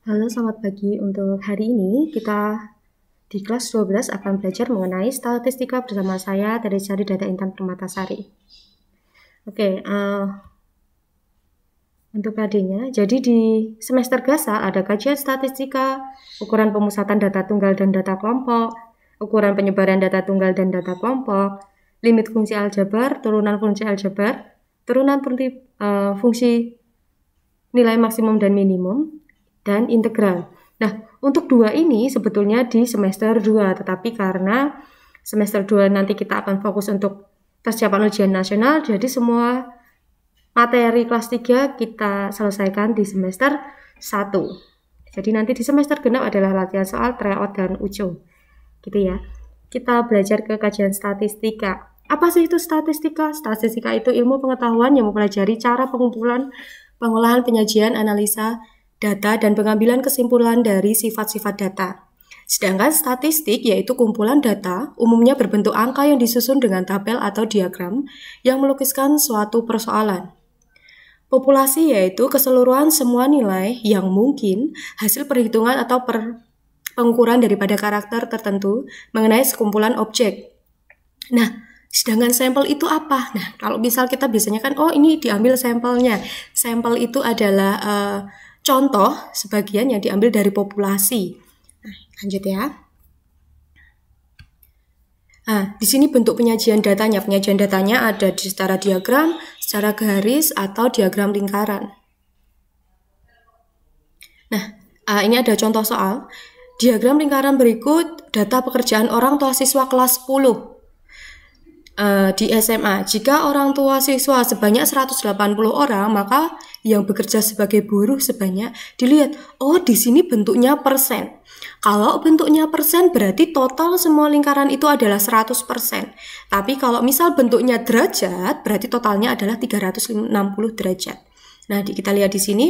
Halo, selamat pagi. Untuk hari ini kita di kelas 12 akan belajar mengenai statistika bersama saya dari Cari Data Intan Permatasari. Oke, untuk PD-nya, jadi di semester gasal ada kajian statistika, ukuran pemusatan data tunggal dan data kelompok, ukuran penyebaran data tunggal dan data kelompok, limit fungsi aljabar, turunan fungsi aljabar, turunan fungsi nilai maksimum dan minimum, dan integral. Nah, untuk dua ini sebetulnya di semester 2, tetapi karena semester 2 nanti kita akan fokus untuk persiapan ujian nasional, jadi semua materi kelas 3 kita selesaikan di semester 1. Jadi nanti di semester genap adalah latihan soal, tryout, dan ujo. Gitu ya. Kita belajar ke kajian statistika. Apa sih itu statistika? Statistika itu ilmu pengetahuan yang mempelajari cara pengumpulan, pengolahan, penyajian, analisa data, dan pengambilan kesimpulan dari sifat-sifat data. Sedangkan statistik yaitu kumpulan data, umumnya berbentuk angka yang disusun dengan tabel atau diagram yang melukiskan suatu persoalan. Populasi yaitu keseluruhan semua nilai yang mungkin hasil perhitungan atau pengukuran daripada karakter tertentu mengenai sekumpulan objek. Nah, sedangkan sampel itu apa? Nah, kalau misal kita biasanya kan, oh ini diambil sampelnya. Sampel itu adalah contoh sebagian yang diambil dari populasi. Nah, lanjut ya. Nah, di sini bentuk penyajian datanya. Penyajian datanya ada secara diagram, secara garis, atau diagram lingkaran. Nah, ini ada contoh soal. Diagram lingkaran berikut data pekerjaan orang tua siswa kelas 10 di SMA. Jika orang tua siswa sebanyak 180 orang, maka yang bekerja sebagai buruh sebanyak, dilihat, oh di sini bentuknya persen. Kalau bentuknya persen berarti total semua lingkaran itu adalah 100%. Tapi kalau misal bentuknya derajat, berarti totalnya adalah 360 derajat. Nah, kita lihat di sini.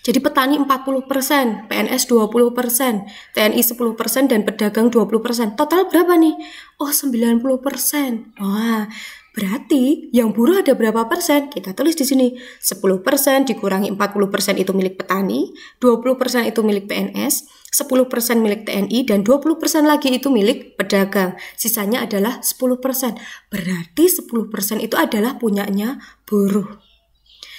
Jadi petani 40%, PNS 20%, TNI 10%, dan pedagang 20%. Total berapa nih? Oh, 90%. Wah, berarti yang buruh ada berapa persen? Kita tulis di sini. 10% dikurangi 40% itu milik petani, 20% itu milik PNS, 10% milik TNI, dan 20% lagi itu milik pedagang. Sisanya adalah 10%. Berarti 10% itu adalah punyanya buruh.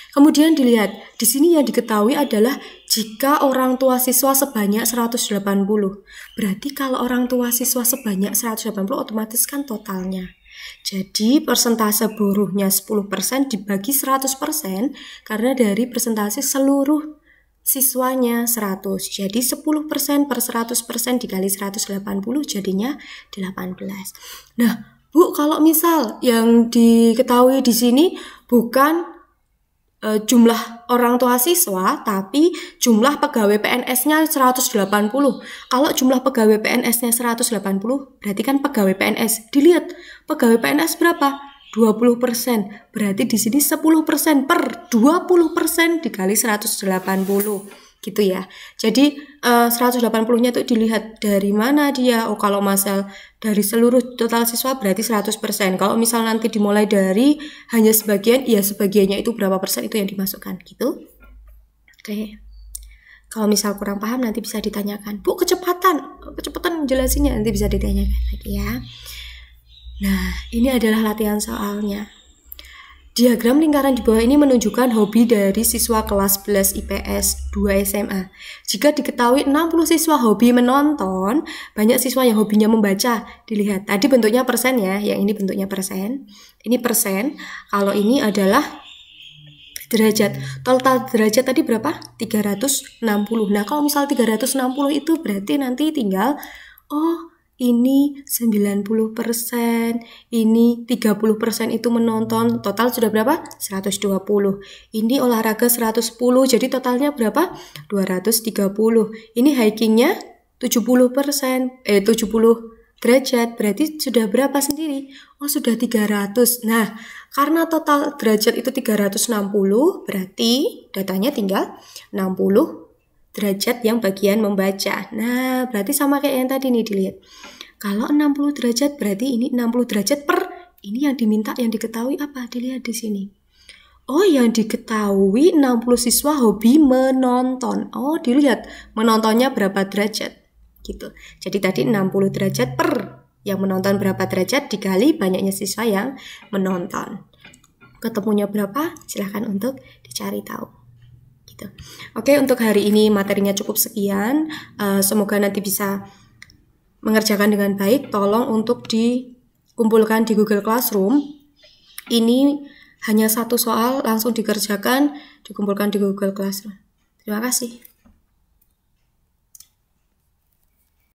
Kemudian dilihat, di sini yang diketahui adalah jika orang tua siswa sebanyak 180. Berarti kalau orang tua siswa sebanyak 180 otomatis kan totalnya. Jadi persentase buruhnya 10% dibagi 100% karena dari persentase seluruh siswanya 100. Jadi 10% per 100% dikali 180 jadinya 18. Nah, Bu, kalau misal yang diketahui di sini bukan jumlah orang tua siswa, tapi jumlah pegawai PNS-nya 180. Kalau jumlah pegawai PNS-nya 180, berarti kan pegawai PNS. Dilihat, pegawai PNS berapa? 20%. Berarti di sini 10% per 20% dikali 180. Gitu ya. Jadi 180-nya itu dilihat dari mana dia. Oh, kalau misal dari seluruh total siswa berarti 100%. Kalau misal nanti dimulai dari hanya sebagian, ya sebagiannya itu berapa persen itu yang dimasukkan gitu. Oke. Kalau misal kurang paham nanti bisa ditanyakan. Bu, kecepatan menjelasinnya nanti bisa ditanyakan lagi ya. Nah, ini adalah latihan soalnya. Diagram lingkaran di bawah ini menunjukkan hobi dari siswa kelas 11 IPS 2 SMA. Jika diketahui 60 siswa hobi menonton, banyak siswa yang hobinya membaca. Dilihat, tadi bentuknya persen ya, yang ini bentuknya persen. Ini persen, kalau ini adalah derajat. Total derajat tadi berapa? 360. Nah, kalau misal 360 itu berarti nanti tinggal, oh ini 90%, ini 30% itu menonton, total sudah berapa? 120. Ini olahraga 110, jadi totalnya berapa? 230. Ini hikingnya 70%, 70 derajat, berarti sudah berapa sendiri? Oh, sudah 300. Nah, karena total derajat itu 360, berarti datanya tinggal 60 derajat yang bagian membaca. Nah, berarti sama kayak yang tadi nih, dilihat. Kalau 60 derajat berarti ini 60 derajat per ini yang diminta, yang diketahui apa? Dilihat di sini. Oh, yang diketahui 60 siswa hobi menonton. Oh, dilihat menontonnya berapa derajat. Gitu. Jadi tadi 60 derajat per yang menonton berapa derajat dikali banyaknya siswa yang menonton. Ketemunya berapa? Silahkan untuk dicari tahu. Gitu. Oke, untuk hari ini materinya cukup sekian. Semoga nanti bisa mengerjakan dengan baik. Tolong untuk dikumpulkan di Google Classroom. Ini hanya satu soal, langsung dikerjakan, dikumpulkan di Google Classroom. Terima kasih.